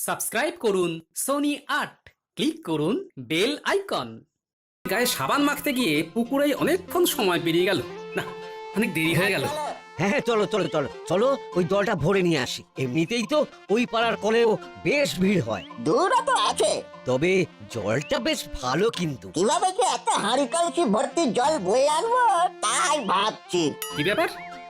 Subscribe করুন Sony ৮, click করুন bell icon. গায়ে সাবান মাখতে গিয়ে পুকুরে অনেকক্ষণ সময় পেরিয়ে গেল। না, অনেক দেরি হয়ে গেল। হ্যাঁ হ্যাঁ, চলো চলো চলো চলো, ওই দলটা ভরে নিয়ে আসি। এমনিতেই তো ওই পাড়ার কলেও বেশ ভিড় হয়, দূরও তো আছে। তবে জলটা বেশ ভালো কিন্তু। কিভাবে যে একটা হাঁড়ি কলসি ভর্তি জল বয়ে আনবো তাই ভাবছি। কি ব্যাপার,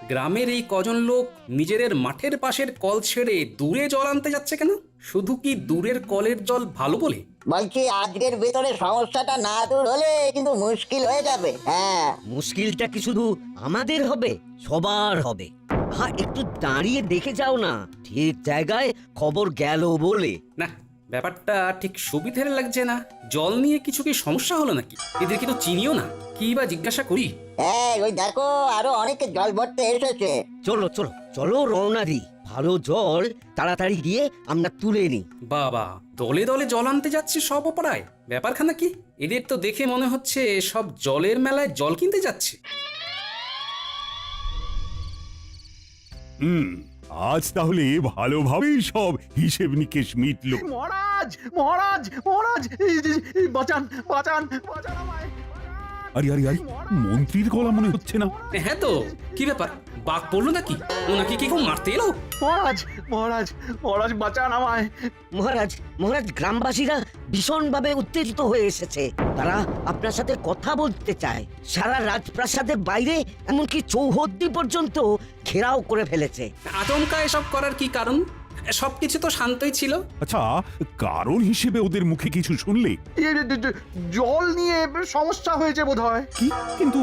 গ্রামের এই কজন লোক নিজেদের মাঠের পাশের কল ছেড়ে দূরে জল আনতে যাচ্ছে কেন? শুধু কি দূরের কলের জল ভালো বলে? বলছি আজকের ভেতরে সমস্যাটা না দূর হলে কিন্তু মুশকিল হয়ে যাবে। হ্যাঁ, মুশকিলটা কি শুধু আমাদের হবে? সবার হবে। হ্যাঁ, একটু দাঁড়িয়ে দেখে যাও না, ঠিক জায়গায় খবর গেল বলে। না, ব্যাপারটা ঠিক সুবিধের লাগছে না। জল নিয়ে কিছু কি সমস্যা হলো নাকি? এদেরকে তো চিনিও না, কি বা জিজ্ঞাসা করি। ওই দেখো আরো অনেকে জল ভরতে এসেছে। চলো চলো চলো, রওনা দিই। ভালো জল তাড়াতাড়ি গিয়ে আমরা তুলে নিই। বাবা, দলে দলে জল আনতে যাচ্ছে সব অপরায়। ব্যাপারখানা কি? এদের তো দেখে মনে হচ্ছে সব জলের মেলায় জল কিনতে যাচ্ছে। আজ তাহলে ভালোভাবেই সব হিসেব নিকেশ মিটলো। মহারাজ মহারাজ মহারাজ, বাঁচান বাঁচান বাঁচান আমায়। আরে আরে আরে, মন্ত্রীর গলা মনে হচ্ছে না? হ্যাঁ তো, কি ব্যাপার, বাঘ পড়লো নাকি? ওনাকে কি কেউ মারতে এলো? মহারাজ মহারাজ মহারাজ, বাঁচান আমায়। মহারাজ মহারাজ, গ্রামবাসীরা ভীষণভাবে উত্তেজিত হয়ে এসেছে। তারা আপনার সাথে কথা বলতে চায়। সারা রাজপ্রাসাদের বাইরে এমনকি চৌহদ্দি পর্যন্ত ঘেরাও করে ফেলেছে। আচমকা এসব করার কি কারণ? সবকিছু তো শান্তই ছিল। আচ্ছা, কারণ হিসেবে ওদের মুখে কিছু শুনলে? জল নিয়ে সমস্যা হয়েছে বোধহয়। কি কিন্তু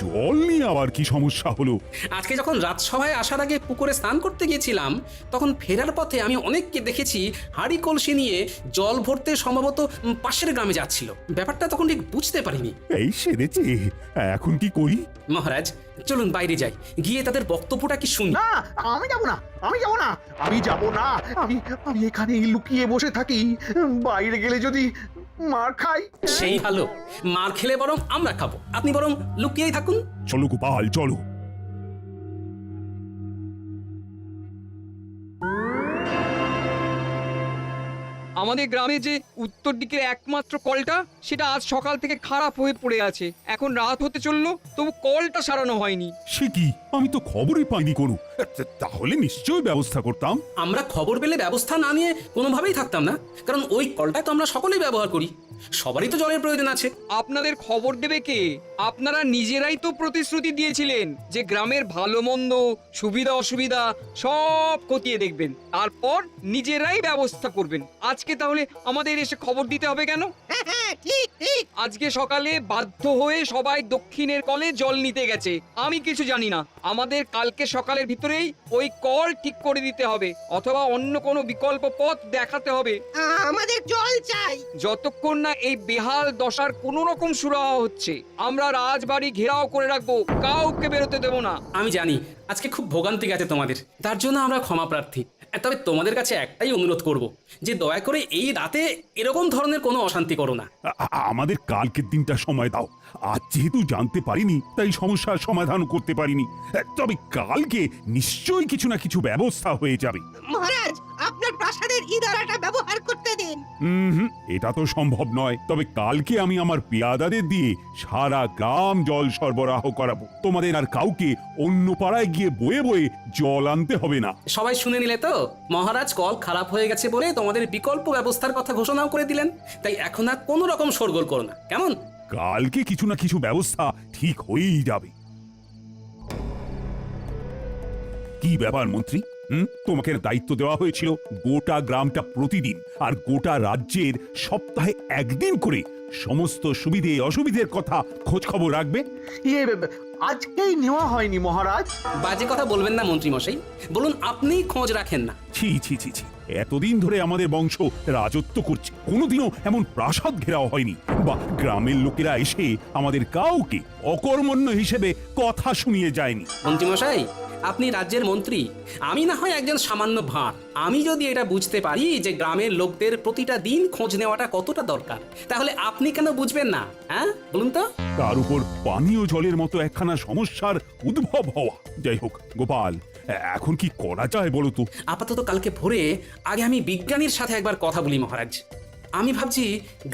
জল নিয়ে আবার কি সমস্যা হলো? আজকে যখন রাজসভায় আসার আগে পুকুরে স্নান করতে গিয়েছিলাম, তখন ফেরার পথে আমি অনেককে দেখেছি হাঁড়ি কলসি নিয়ে জল ভরতে সম্ভবত পাশের গ্রামে যাচ্ছিল। ব্যাপারটা তখন ঠিক বুঝতে পারিনি। এই সেরেছে, এখন কি করি? মহারাজ, চলুন বাইরে যাই, গিয়ে তাদের বক্তব্যটা কি শুনি। না, আমি যাব না, আমি যাব না, আমি যাব না। আমি আমি এখানেই লুকিয়ে বসে থাকি। বাইরে গেলে যদি মার খাই। সেই ভালো, মার খেলে বরং আমরা খাবো, আপনি বরং লুকিয়েই থাকুন। চলো গোপাল, চলো। আমাদের গ্রামে যে উত্তর দিকের একমাত্র কলটা, সেটা আজ সকাল থেকে খারাপ হয়ে পড়ে আছে। এখন রাত হতে চললো, তবু কলটা সারানো হয়নি। সে কি, আমি তো খবরই পাইনি কোনো। তাহলে নিশ্চয়ই ব্যবস্থা করতাম। আমরা খবর পেলে ব্যবস্থা না নিয়ে কোনোভাবেই থাকতাম না, কারণ ওই কলটা তো আমরা সকলেই ব্যবহার করি। সবারই তো জলের প্রয়োজন আছে। আপনাদের খবর দেবে কে? আপনারা নিজেরাই তো প্রতিশ্রুতি দিয়েছিলেন যে গ্রামের ভালো মন্দ, সুবিধা অসুবিধা সব খতিয়ে দেখবেন, তারপর নিজেরাই ব্যবস্থা করবেন। আজকে তাহলে আমাদের এসে খবর দিতে হবে কেন? আজকে সকালে বাধ্য হয়ে সবাই দক্ষিণের কলে জল নিতে গেছে। আমি কিছু জানি না। আমাদের কালকে সকালের ভিতরেই ওই কল ঠিক করে দিতে হবে, অথবা অন্য কোনো বিকল্প পথ দেখাতে হবে। আমাদের জল চাই। যতক্ষণ না এই বেহাল দশার কোনো রকম সুরাহা হচ্ছে, আমরা রাজবাড়ি ঘেরাও করে রাখবো, কাউকে বেরোতে দেবো না। আমি জানি আজকে খুব ভোগান্তি গেছে তোমাদের, তার জন্য আমরা ক্ষমা প্রার্থী। তবে তোমাদের কাছে একটাই অনুরোধ করব, যে দয়া করে এই রাতে এরকম ধরনের কোনো অশান্তি করো না। আমাদের কালকের দিনটা সময় দাও। আজ যেহেতু জানতে পারিনি, তাই সমস্যার সমাধান করতে পারিনি। তবে কালকে নিশ্চয়ই কিছু না কিছু ব্যবস্থা হয়ে যাবে। মহারাজ, আপনার প্রাসাদের ইদারাটা ব্যবহার করতে দিন। এটা তো সম্ভব নয়। তবে কালকে আমি আমার পেয়াদাদের দিয়ে সারা গ্রাম জল সরবরাহ করাবো। তোমাদের আর কাউকে অন্য পাড়ায় গিয়ে বয়ে বয়ে জল আনতে হবে না। সবাই শুনে নিলে তো? মহারাজ কল খারাপ হয়ে গেছে বলে তোমাদের বিকল্প ব্যবস্থার কথা ঘোষণাও করে দিলেন। তাই এখন আর কোনো রকম শোরগোল করো না, কেমন? কালকে কিছু না কিছু ব্যবস্থা ঠিক হয়েই যাবে। কি ব্যাপার মন্ত্রী, তোমাকে দায়িত্ব দেওয়া হয়েছিল গোটা গ্রামটা প্রতিদিন আর গোটা রাজ্যের সপ্তাহে একদিন করে সমস্ত সুবিধে অসুবিধের কথা খোঁজ খবর রাখবে। আজকেই নেওয়া হয়নি মহারাজ। বাজে কথা বলবেন না মন্ত্রী মশাই, বলুন আপনিই খোঁজ রাখেন না। ছি ছি ছি ছি, এতদিন ধরে আমাদের বংশ রাজত্ব করছে, কোনোদিনও এমন প্রাসাদ ঘেরাও হয়নি, বা গ্রামের লোকেরা এসে আমাদের কাউকে অকর্মণ্য হিসেবে কথা শুনিয়ে যায়নি। মন্ত্রী মশাই, আপনি রাজ্যের মন্ত্রী, আমি না হয় একজন সামান্য ভাঁড়। আমি যদি এটা বুঝতে পারি যে গ্রামের লোকদের প্রতিটা দিন খোঁজ নেওয়াটা কতটা দরকার, তাহলে আপনি কেন বুঝবেন না? হ্যাঁ, বলুন তো। তার উপর পানীয় জলের মতো একখানা সমস্যার উদ্ভব হওয়া। যাই হোক গোপাল, এখন কি করা যায় বলো তো? আপাতত কালকে ভোরে আগে আমি বিজ্ঞানীর সাথে একবার কথা বলি মহারাজ। আমি ভাবছি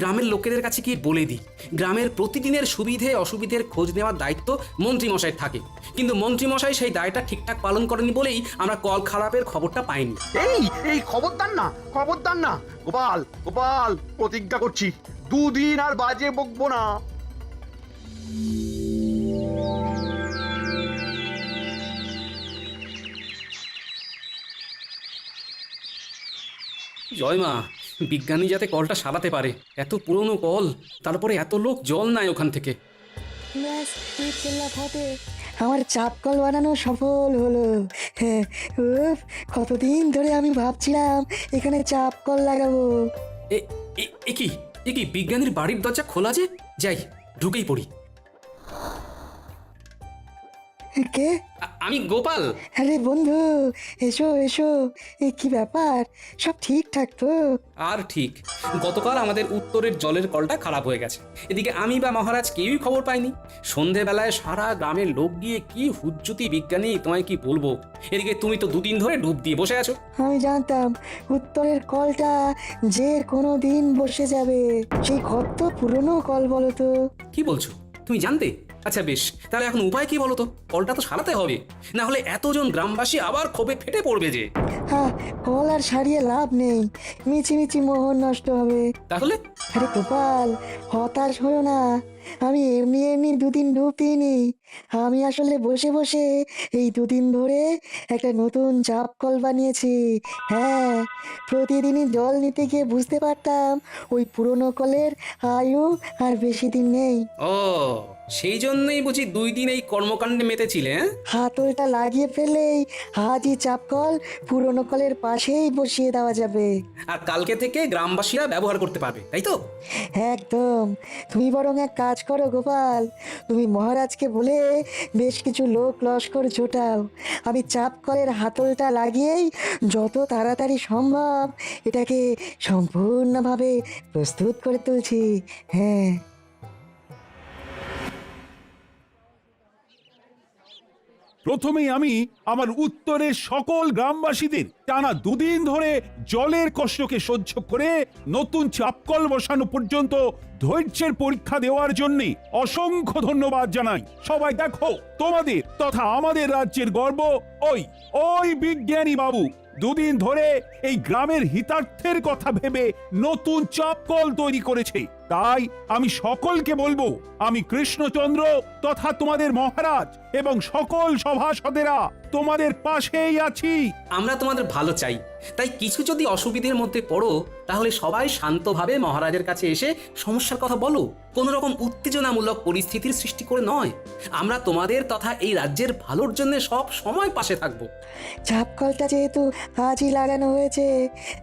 গ্রামের লোকেদের কাছে কি বলে দিই গ্রামের প্রতিদিনের সুবিধে অসুবিধের খোঁজ নেওয়ার দায়িত্ব মন্ত্রীমশাই থাকে, কিন্তু মন্ত্রীমশাই সেই দায়টা ঠিকঠাক পালন করেনি বলেই আমরা কল খারাপের খবরটা পাইনি। এই খবরদার না, খবরদার না গোপাল, গোপাল প্রতিজ্ঞা করছি 2 দিন আর বাজে বকবো না। জয় মা, বিজ্ঞানী যাতে কলটা সারাতে পারে। এত পুরনো কল, তারপরে এত লোক জল নাই ওখান থেকে। ব্যাস, বিসমিল্লাহ ফতে, আমার চাপ কল বানানো সফল হলো। হ্যাঁ, উফ, কতদিন ধরে আমি ভাবছিলাম এখানে চাপ কল লাগাবো। এ- এ কি বিজ্ঞানীর বাড়ির দরজা খোলা যে? যাই, ঢুকেই পড়ি। কে? আমি গোপাল। আরে বন্ধু, এসো এসো। এ কি ব্যাপার, সব ঠিকঠাক তো? আর ঠিক, গতকাল আমাদের উত্তরের জলের কলটা খারাপ হয়ে গেছে। এদিকে আমি বা মহারাজ কেউই খবর পাইনি। সন্ধেবেলায় সারা গ্রামের লোক গিয়ে কি হুজ্জুতি বিজ্ঞানী, তোমায় কি বলবো। এদিকে তুমি তো 2 দিন ধরে ডুব দিয়ে বসে আছো। আমি জানতাম উত্তরের কলটা যে কোনো দিন বসে যাবে। সেই কত পুরনো কল বলো তো। কি বলছো, তুমি জানতে? আচ্ছা বেশ, তাহলে এখন উপায় কি বলো তো? কলটা তো সারাতে হবে, না হলে এতজন গ্রামবাসী আবার ক্ষোভে ফেটে পড়বে যে। হ্যাঁ, কল আর সারিয়ে লাভ নেই, মিছিমিছি মোহর নষ্ট হবে। তাহলে আরে গোপাল, হতাশ হয়েও না। আমি এমনি এমনি 2 দিন ডুব দিইনি। আমি আসলে বসে বসে এই 2 দিন ধরে একটা নতুন চাপ কল বানিয়েছি। হ্যাঁ, প্রতিদিনই জল নিতে গিয়ে বুঝতে পারতাম ওই পুরনো কলের আয়ু আর বেশি দিন নেই। ও, সেই জন্যই বুঝি 2 দিন এই কর্মকাণ্ডে মেতেছিলে। হ্যাঁ? হাতলটা লাগিয়ে ফেলেই আজই চাপ কল পুরনো কলের পাশেই বসিয়ে দেওয়া যাবে। আর কালকে থেকে গ্রামবাসীরা ব্যবহার করতে পারবে, তাই তো? একদম। তুমি বরং এক কাজ করো গোপাল, তুমি মহারাজকে বলে বেশ কিছু লোক লস্কর জোটাও। আমি চাপ কলের হাতলটা লাগিয়েই যত তাড়াতাড়ি সম্ভব এটাকে সম্পূর্ণভাবে প্রস্তুত করে তুলছি। হ্যাঁ। প্রথমেই আমি আমার উত্তরের সকল গ্রামবাসীদের টানা 2 দিন ধরে জলের কষ্টকে সহ্য করে নতুন চাপকল বসানো পর্যন্ত ধৈর্যের পরীক্ষা দেওয়ার জন্য অসংখ্য ধন্যবাদ জানাই। সবাই দেখো, তোমাদের তথা আমাদের রাজ্যের গর্ব ওই বিজ্ঞানী বাবু 2 দিন ধরে এই গ্রামের হিতার্থের কথা ভেবে নতুন চাপকল তৈরি করেছে। তাই আমি সকলকে বলবো, আমি কৃষ্ণচন্দ্র তথা তোমাদের মহারাজ এবং সকল সভাসদেরা তোমাদের পাশেই আছি। আমরা তোমাদের ভালো চাই, তাই কিছু যদি অসুবিধার মধ্যে পড়ো তাহলে সবাই শান্তভাবে মহারাজের কাছে এসে সমস্যার কথা বলো। কোনো রকম উত্তেজনামূলক পরিস্থিতির সৃষ্টি করে নয়। আমরা তোমাদের তথা এই রাজ্যের ভালোর জন্য সব সময় পাশে থাকবো। চাপ কলটা যেহেতু আজই লাগানো হয়েছে,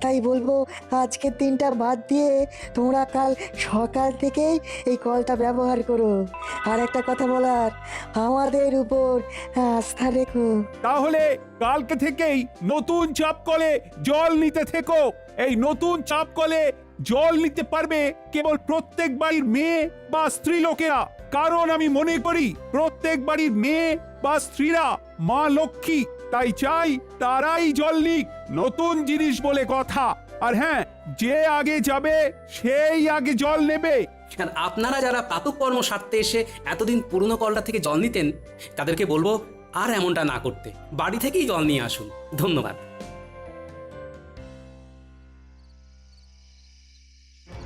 তাই বলবো আজকের দিনটা বাদ দিয়ে তোমরা কাল সকাল থেকেই এই কলটা ব্যবহার করো। আর একটা কথা বলার, আমাদের উপর আস্থা রেখো। তাহলে কালকে থেকেই নতুন চাপকলে জল নিতে থেকো। এই নতুন চাপকলে জল নিতে পারবে কেবল প্রত্যেক বাড়ির মেয়ে বা স্ত্রী লোকেরা, কারণ আমি মনে করি প্রত্যেক বাড়ির মেয়ে বা স্ত্রীরা মা লক্ষ্মী। তাই চাই তারাই জল নিক, নতুন জিনিস বলে কথা। আর হ্যাঁ, যে আগে যাবে সেই আগে জল নেবে। আর আপনারা যারা প্রাতঃকর্ম সারতে এসে এতদিন পুরনো কলটা থেকে জল নিতেন, তাদেরকে বলবো আর এমনটা না করতে, বাড়ি থেকেই জল নিয়ে আসুন। ধন্যবাদ।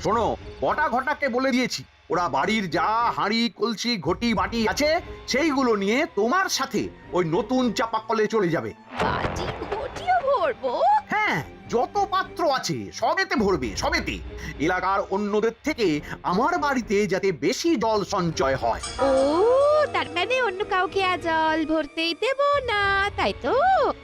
শোনো, কটা ঘটাকে বলে দিয়েছি ওরা বাড়ির যা হাঁড়ি কলসি ঘটি বাটি আছে সেইগুলো নিয়ে তোমার সাথে ওই নতুন চাপাকলে চলে যাবে। বাটি ঘটিও ভরবো? হ্যাঁ, যত পাত্র আছে সবেতে ভরবে, সবেতে। এলাকার অন্যদের থেকে আমার বাড়িতে যাতে বেশি জল সঞ্চয় হয়। ও, তার মানে অন্য কাউকে আর জল ভরতেই দেব না, তাই তো?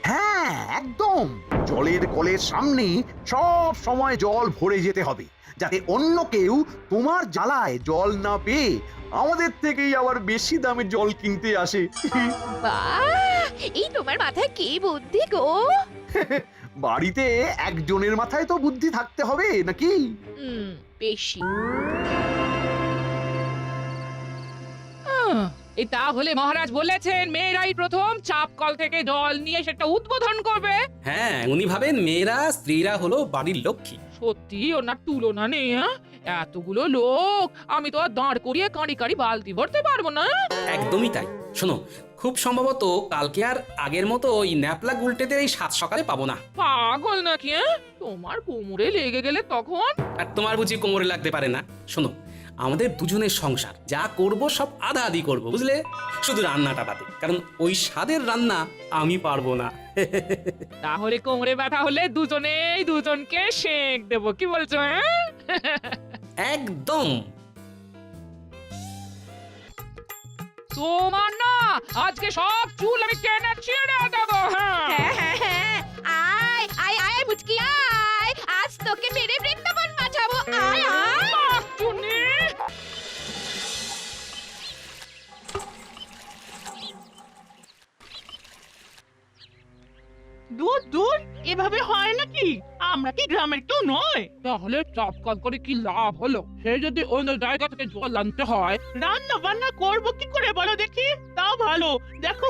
হ্যাঁ, একদম। জলের কলের সামনে সব সময় জল ভরে যেতে হবে, যাতে অন্য কেউ তোমার জ্বালায় জল না পেয়ে আমাদের থেকেই আবার বেশি দামে জল কিনতে আসে। বাহ, এই তোমার মাথায় কি বুদ্ধি গো! বাড়িতে একজনের মাথায় তো বুদ্ধি থাকতে হবে নাকি? বেশি। এই তাহলে মহারাজ বলেছেন মেয়েরাই প্রথম চাপ কল থেকে জল নিয়ে সেটা উদ্বোধন করবে। হ্যাঁ, উনি ভাবেন মেয়েরা স্ত্রীরা হলো বাড়ির লক্ষ্মী। সত্যি ওনার তুলনা নেই। হ্যাঁ, এতগুলো লোক আমি তো আর দাঁড় করিয়ে কাঁড়ি কাঁড়ি বালতি ভরতে পারবো না। একদমই তাই। শোনো, খুব সম্ভবত কালকে আর আগের মতো ওই ন্যাপলা গুলটেদের এই 7 সকালে পাবো না। পাগল নাকি? হ্যাঁ, তোমার কোমরে লেগে গেলে তখন? আর তোমার বুঝি কোমরে লাগতে পারে না? শোনো, আমাদের দুজনের সংসার, যা করব সব আধা আধি করবো, বুঝলে? শুধু রান্নাটা বাদে, কারণ ওই স্বাদের রান্না আমি পারবো না। তাহলে কোমরে ব্যথা হলে দুজনেই দুজনকে শেক দেবো, কি বলছো? হ্যাঁ, একদম। তোমার না আজকে সব চুল আমি টেনে ছিঁড়ে দেবো। হ্যাঁ, আয় আয় আয় মুচকি আয়, আজ তোকে মেরে বৃন্দাবন পাঠাবো। আয় আয়। চুনি দূর দূর, এভাবে হয় নাকি? আমরা কি গ্রামের কেউ নয়? তাহলে চাপ কল করে কি লাভ হলো? সে যদি অন্য জায়গা থেকে জল আনতে হয়। রান্না বান্না করবো কি করে বলো দেখি? তাও ভালো, দেখো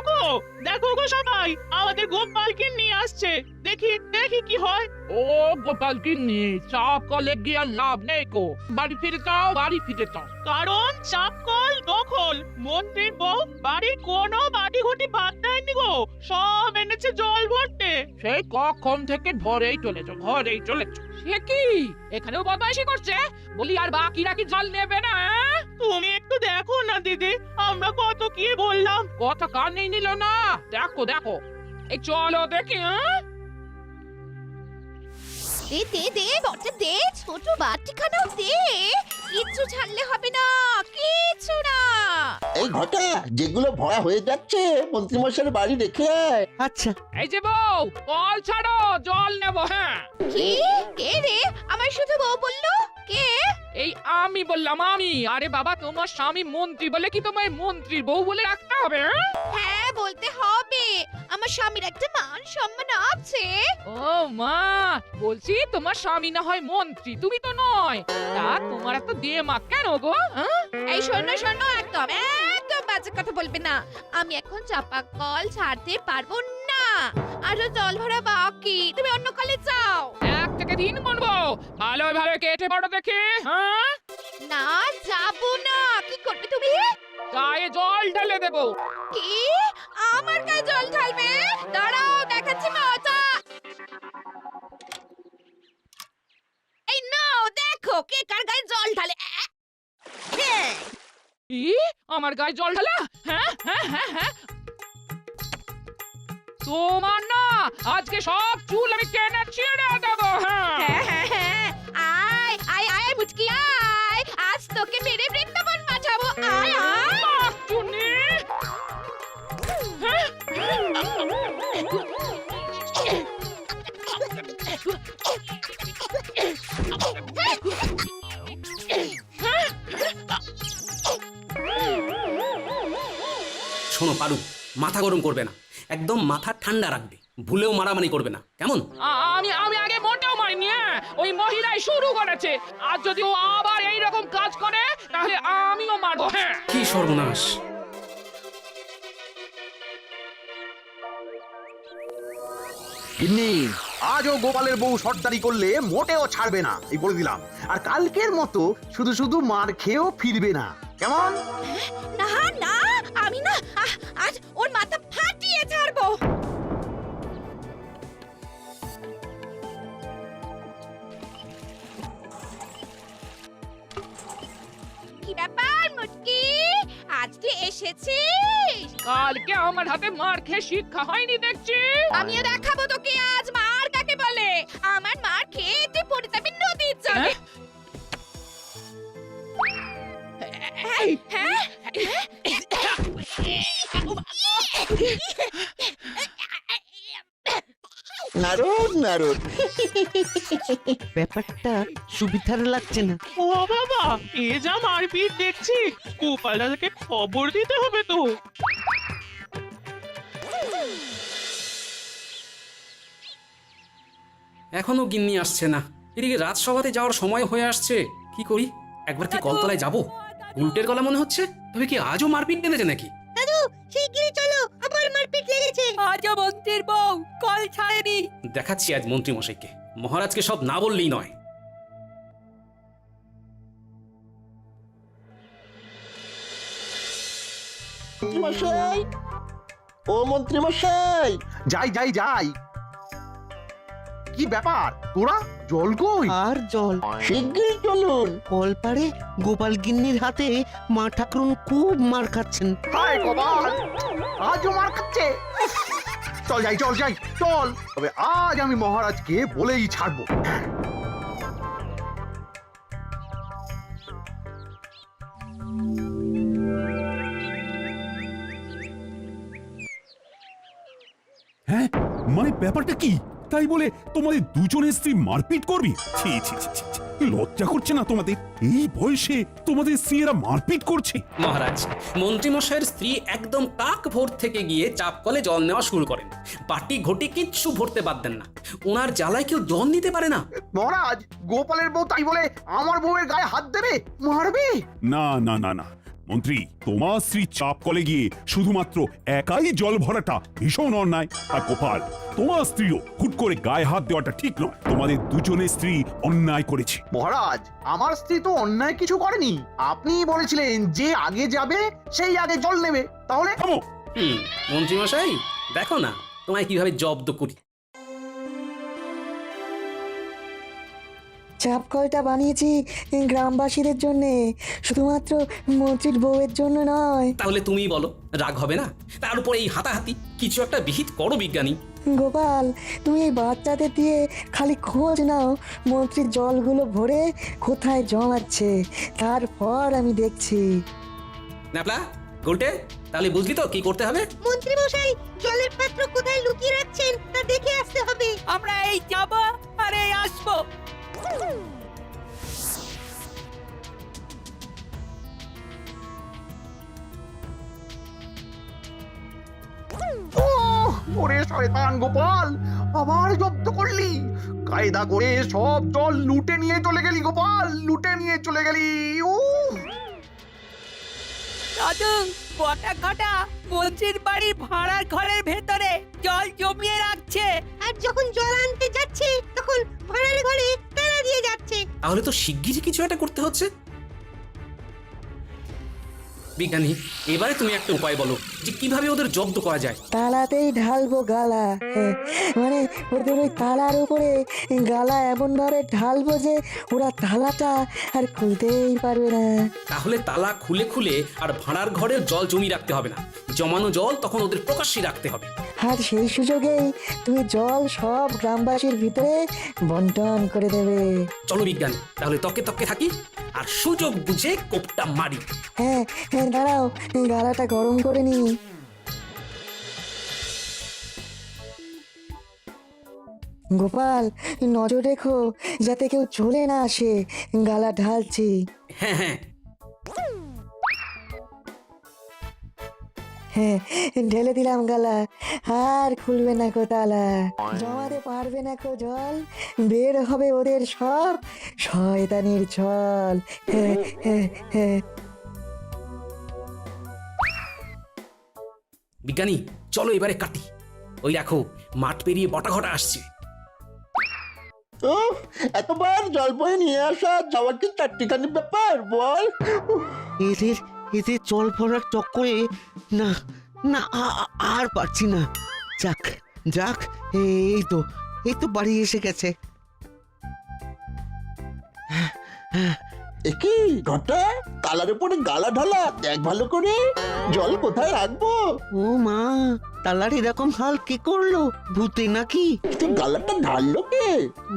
গো সবাই, আমাদের গোপালকে নিয়ে আসছে। দেখি দেখি কি হয়। ও গোপাল গিন্নি, চাপ কলে গিয়ে আর লাভ নেই কো। বাড়ি ফিরে যাও, বাড়ি ফিরে যাও। কারণ চাপকল দখল। মন্ত্রীর বউ বাড়ির কোনো বাটি ঘটি বাদ দেয়নি গো, সব এনেছে জল ভরতে। সেই কখন থেকে ঘরেই চলেছো, ঘরেই চলেছো। সে কি এখানেও বদমাইশি করছে? বলি আর বাকিরা কি জল নেবে না? তুমি একটু দেখো না দিদি, আমরা কত কি বললাম। কথা কানেই নিল না। দেখো দেখো, এই চলো দেখি। দে দে দে বটে দে, ছোট বাটিখানাও দে। কিচ্ছু ছাড়লে হবে না, কিচ্ছু না। এই ঘটা যেগুলো ভরা হয়ে যাচ্ছে মন্ত্রীমশাইয়ের বাড়ি রেখে আয়। আচ্ছা, এই যে বউ, কল ছাড়ো, জল নেবো। হ্যাঁ, কি? কে রে? আমার শুধু বউ বললো? কে? এই আমি বললাম, আমি। আরে বাবা, তোমার স্বামী মন্ত্রী বলে কি তোমার মন্ত্রীর বউ বলে রাখতে হবে? হ্যাঁ বলতে হবে, আমার স্বামীর একটা মান সম্মান আছে। ও মা, বলছি তোমার স্বামী না হয় মন্ত্রী, তুমি তো নয়। তা তোমার এত দেমা কেন গো? হ্যাঁ? এই শোনো শোনো, একদম একদম বাজে কথা বলবে না। আমি এখন চাপা কল ছাড়তে পারবো না, আরো জল ভরা বাকি। তুমি অন্য কলে যাও। 1 থেকে 3 গুনবো, ভালো ভালো কেটে পড়ো দেখি। হ্যাঁ, না যাবো না। কি করবে তুমি? গায়ে জল ঢেলে দেবো। কি? আমার গায়ে জল ঢালবে? দাঁড়াও, দেখাচ্ছি মজা। এই নাও, দেখো কে কার গায়ে জল ঢালে। হ্যাঁ। ই, আমার গায়ে জল ঢালা? হ্যাঁ হ্যাঁ হ্যাঁ হ্যাঁ, তোমার না আজকে সব চুল আমি টেনে ছিঁড়ে দেবো। হ্যাঁ, আয় আয় আয় মুচকি আয়, আজ তোকে মেরে বৃন্দাবন পাঠাবো। আয় আয়। চুনি শোনো পারু, মাথা গরম করবে না, একদম মাথা ঠান্ডা রাখবে। ভুলেও মারামারি করবে না, কেমন? আমি আগে মোটেও মারিনি। হ্যাঁ, ওই মহিলাই শুরু করেছে। আর যদি ও আবার এইরকম কাজ করে তাহলে আমিও মারবো। হ্যাঁ, কি সর্বনাশ! গিন্নি, আজও গোপালের বউ সর্দারি করলে মোটেও ছাড়বে না, এই বলে দিলাম। আর কালকের মতো শুধু শুধু মার খেয়েও ফিরবে না, কেমন? না না, আমি না আজ ওর মাথা ফাটিয়ে ছাড়বো। কি ব্যাপার মুটকি, আজ তুই এসেছিস? কালকে আমার হাতে মার খেয়ে শিক্ষা হয়নি দেখছি। আমিও দেখাবো তোকে আজ মার কাকে বলে। আমার মার খেয়ে তুই পড়ে যাবি নদীর জলে। হ্যাঁ? নারদ নারদ, ব্যাপারটা সুবিধার লাগছে না। ও বাবা, এ যা মারপিট দেখছি, গোপাল দাদাকে খবর দিতে হবে তো। এখনো গিন্নি আসছে না। এদিকে রাজসভাতে যাওয়ার সময় হয়ে আসছে। কি করি? একবার কি কলতলায় যাবো? উল্টের গলা মনে হচ্ছে, তবে কি আজও মারপিট বেঁধেছে নাকি? আজও মন্ত্রীর বউ কল ছাড়েনি। দেখাচ্ছি আজ মন্ত্রী মশাইকে, মহারাজকে সব না বললেই নয়। মশাই, ও মন্ত্রী মশাই, যাই যাই যাই। কি ব্যাপার তোরা, জল কই? আর জল শিগগিরই চলুন। কলপাড়ে গোপাল গিন্নির হাতে মা ঠাকুরুন খুব মার খাচ্ছেন। হায় গোপাল, আজও মার খাচ্ছে। চল যাই চল যাই চল, তবে আজ আমি মহারাজকে বলেই ছাড়বো। হ্যাঁ, মানে ব্যাপারটা কি? তাই বলে তোমাদের দুজনের স্ত্রী মারপিট করবি? ছি ছি ছি ছি, ছি। লজ্জা করছে না তোমাদের? এই বয়সে তোমাদের স্ত্রীরা মারপিট করছে? মহারাজ, মন্ত্রী মশাইয়ের স্ত্রী একদম কাক ভোর থেকে গিয়ে চাপ কলে জল নেওয়া শুরু করেন। বাটি ঘটি কিচ্ছু ভরতে বাদ দেন না। ওনার জ্বালায় কেউ জল নিতে পারে না। মহারাজ, গোপালের বউ তাই বলে আমার বউয়ের গায়ে হাত দেবে, মারবে? না না না না মন্ত্রী, তোমার স্ত্রী চাপ কলে গিয়ে শুধুমাত্র একাই জল ভরাটা ভীষণ অন্যায়। আর গোপাল, তোমার স্ত্রীও হুট করে গায়ে হাত দেওয়াটা ঠিক নয়। তোমাদের দুজনের স্ত্রী অন্যায় করেছে। মহারাজ, আমার স্ত্রী তো অন্যায় কিছু করেনি। আপনি বলেছিলেন যে আগে যাবে সেই আগে জল নেবে, তাহলে থামো। মন্ত্রী মশাই, দেখো না তোমায় কিভাবে জব্দ করি। চাপ কলটা বানিয়েছি গ্রামবাসীদের জন্য, শুধুমাত্র মন্ত্রীর বউয়ের জন্য নয়। তাহলে তুমিই বলো, রাগ হবে না? তার উপর এই হাতাহাতি, কিছু একটা বিহিত করো বিজ্ঞানী। গোপাল, তুমি এই বাচ্চাদের দিয়ে খালি খোঁজ নাও মন্ত্রীর জলগুলো ভরে কোথায় জমাচ্ছে, তারপর আমি দেখছি। ন্যাপলা, গুলটে, তাহলে বুঝলি তো কি করতে হবে? মন্ত্রী মশাই জলের পাত্র কোথায় লুকিয়ে রাখছেন তা দেখে আসতে হবে। আমরা এই যাব আর এই আসবো। ওরে শয়তান গোপাল, আবার জব্দ করলি। কায়দা করে সব জল লুটে নিয়ে চলে গেলি গোপাল, লুটে নিয়ে চলে গেলি। দাদু, কটা কটা মন্ত্রীর বাড়ির ভাড়ার ঘরের ভেতরে জল জমিয়ে রাখছে। আর যখন জল আনতে যাচ্ছে তখন ভাড়ার ঘরে তালা দিয়ে যাচ্ছে। তাহলে তো শিগগিরই কিছু একটা করতে হচ্ছে। বিজ্ঞানী, এবারে তুমি একটা উপায় বলো যে কিভাবে ওদের জব্দ করা যায়। তালাতেই ঢালবো গালা, মানে ওদের ওই তালার উপরে গালা এমন ভাবে ঢালবো যে ওরা তালাটা আর খুলতেই পারবে না। তাহলে তালা খুলে খুলে আর ভাড়ার ঘরে জল জমি রাখতে হবে না, জমানো জল তখন ওদের প্রকাশ্যে রাখতে হবে। আর সেই সুযোগেই তুমি জল সব গ্রামবাসীর ভিতরে বন্টন করে দেবে। চলো বিজ্ঞানী, তাহলে তকে তকে থাকি আর সুযোগ বুঝে কোপটা মারি। হ্যাঁ হ্যাঁ, দাঁড়াও, গালাটা গরম করে নি। গোপাল, নজর রেখো যাতে কেউ চলে না আসে, গালা ঢালছি। হ্যাঁ হ্যাঁ, হ্যাঁ, ঢেলে দিলাম গালা, আর খুলবে না কো তালা, জমাতে পারবে না কো জল, বের হবে ওদের সব শয়তানির ছল। হ্যাঁ হ্যাঁ হ্যাঁ। বিজ্ঞানী চলো এবারে কাটি। ওই দেখো মাঠ পেরিয়ে বটা ঘটা আসছে। এতবার জল বয়ে নিয়ে আসা যাওয়ার কি চারটিখানি ব্যাপার বল? এদের এদের জল ভরার চক্করে না না আর পারছি না। যাক যাক, এই তো বাড়ি এসে গেছে। একই ঘটা, তালার উপরে গালা ঢালা, দেখ ভালো করে জল কোথায় রাখবো। ও মা, তালার এরকম হাল কি করলো? ভূতে নাকি? গালাটা ঢাললো কে?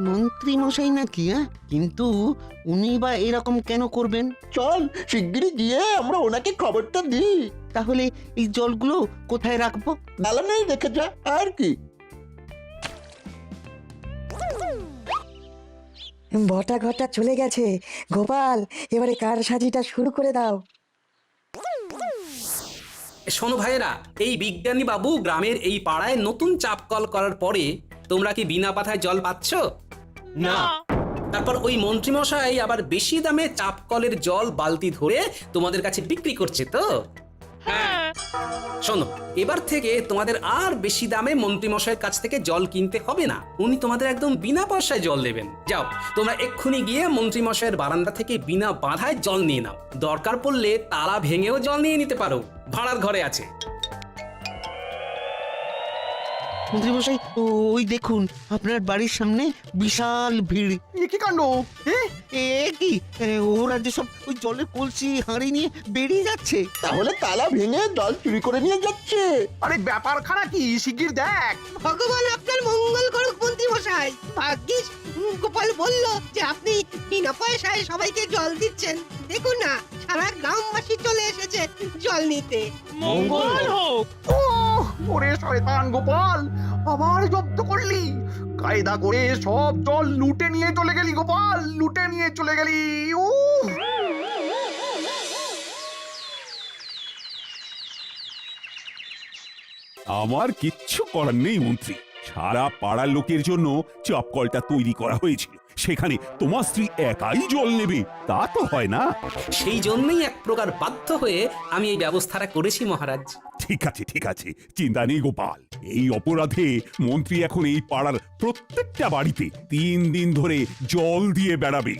মন্ত্রী মশাই নাকি? কিন্তু উনি বা এরকম কেন করবেন? চল শিগগিরই গিয়ে আমরা ওনাকে খবরটা দিই। তাহলে এই জলগুলো কোথায় রাখবো? দালানেই রেখে যা, আর কি। বটা ঘটা চলে গেছে। গোপাল, এবারে কার সাজিটা শুরু করে দাও। শোনো ভাইয়েরা, এই বিজ্ঞানী বাবু গ্রামের এই পাড়ায় নতুন চাপ কল করার পরে তোমরা কি বিনা পাথায় জল পাচ্ছ? না। তারপর ওই মন্ত্রীমশাই আবার বেশি দামে চাপ কলের জল বালতি ধরে তোমাদের কাছে বিক্রি করছে তো? হ্যাঁ শোনো, এবার থেকে তোমাদের আর বেশি দামে মন্ত্রীমশাইয়ের কাছ থেকে জল কিনতে হবে না। উনি তোমাদের একদম বিনা পয়সায় জল দেবেন। যাও, তোমরা এক্ষুনি গিয়ে মন্ত্রীমশাইয়ের বারান্দা থেকে বিনা বাধায় জল নিয়ে নাও। দরকার পড়লে তালা ভেঙেও জল নিয়ে নিতে পারো, ভাড়ার ঘরে আছে। মন্ত্রীমশাই ওই দেখুন আপনার বাড়ির সামনে বিশাল ভিড়। এ কি কাণ্ড? এ কি ওরা যে সব ওই জলের কলসি হাঁড়ি নিয়ে বেরিয়ে যাচ্ছে। তাহলে তালা ভেঙে জল চুরি করে নিয়ে যাচ্ছে। আরে ব্যাপারখানা কি শিগগির দেখ। ভগবান আপনার মঙ্গল করুক মন্ত্রী মশাই। ভাগ্যিস গোপাল বলল যে আপনি বিনা পয়সায় সবাইকে জল দিচ্ছেন। দেখুন না, সারা গ্রামবাসী চলে এসেছে জল নিতে। মঙ্গল হোক। ওরে শয়তান গোপাল, আবার জব্দ করলি। কায়দা করে সব জল লুটে নিয়ে চলে গেলি গোপাল, লুটে নিয়ে চলে গেলি। আমার কিচ্ছু করার নেই মন্ত্রী। সারা পাড়ার লোকের জন্য চাপ কলটা তৈরি করা হয়েছিল, সেখানে তোমার স্ত্রী একাই জল নেবে তা তো হয় না। সেই জন্যই এক প্রকার বাধ্য হয়ে আমি এই ব্যবস্থাটা করেছি মহারাজ। ঠিক আছে ঠিক আছে, চিন্তা নেই গোপাল। এই অপরাধে মন্ত্রী এখন এই পাড়ার প্রত্যেকটা বাড়িতে 3 দিন ধরে জল দিয়ে বেড়াবে।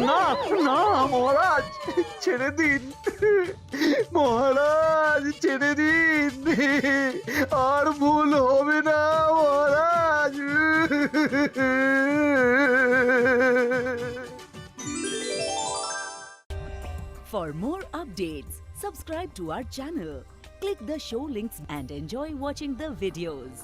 না না মহারাজ, ছেড়ে দিন মহারাজ, ছেড়ে দিন। আর ভুল হবে না মহারাজ। For more updates, subscribe to our channel, click the show links and enjoy watching the videos.